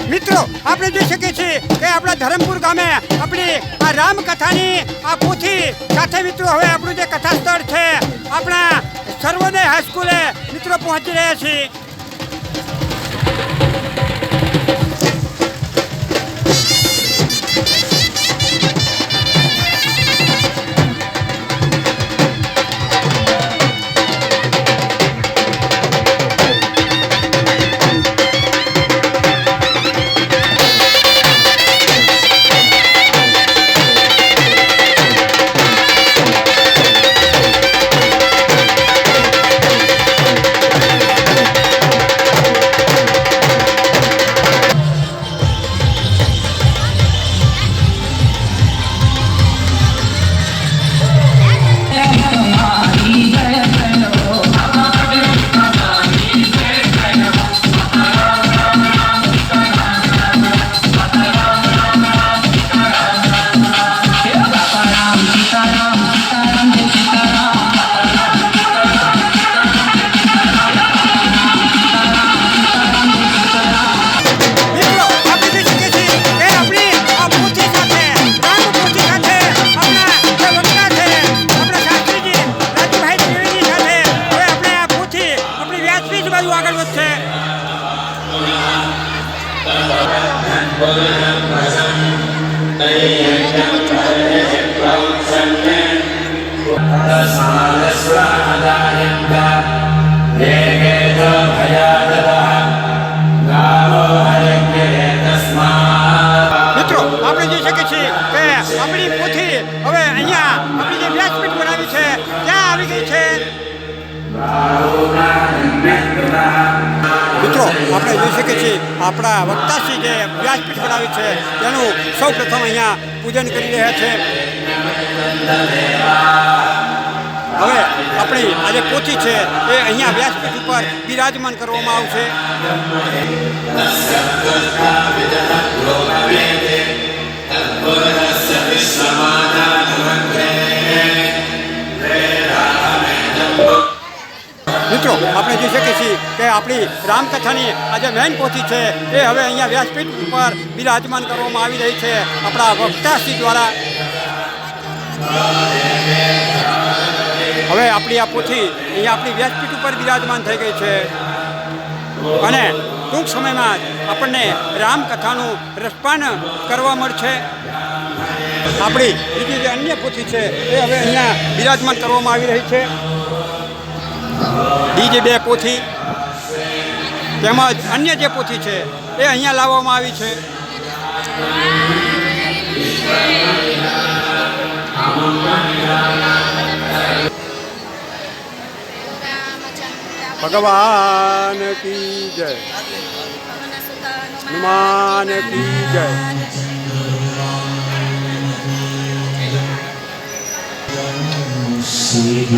મિત્રો આપણે જોઈ શકીએ છીએ કે આપણા ધરમપુર ગામે આપણી આ રામકથાની આ પોથી સાથે મિત્રો હવે આપણું જે કથા સ્થળ છે આપણા સર્વોદય હાઈસ્કૂલે મિત્રો પહોંચી રહ્યા છીએ. મિત્રો આપણે જોઈ શકીએ છીએ કે આપણી પોથી હવે અહીંયા આપણી જે વ્યાસપીઠ બનાવી છે ત્યાં આવી ગઈ છે. મિત્રો આપણે જોઈ શકીએ છીએ આપણા વક્તાશ્રી જે વ્યાસપીઠ બનાવી છે તેનું સૌ પ્રથમ અહીંયા પૂજન કરી રહ્યા છે. હવે આપણી આ જે પોથી છે એ અહીંયા વ્યાસપીઠ ઉપર બિરાજમાન કરવામાં આવશે. મિત્રો આપણે જોઈ શકીએ છીએ કે આપણી રામકથાની આ જે મેઇન પોથી છે એ હવે અહીંયા વ્યાસપીઠ ઉપર બિરાજમાન કરવામાં આવી રહી છે આપણા વક્તાશ્રી દ્વારા. હવે આપણી આ પોથી અહીંયા આપણી વ્યાસપીઠ ઉપર બિરાજમાન થઈ ગઈ છે અને ટૂંક સમયમાં જ આપણને રામકથાનું રસપાન કરવા મળશે. આપણી બીજી જે અન્ય પોથી છે એ હવે અહીંયા બિરાજમાન કરવામાં આવી રહી છે. બીજી બે પોથી તેમજ અન્ય જે પોથી છે એ અહીંયા લાવવામાં આવી છે. ભગવાન કી જય, હનુમાન કી જય. Sweet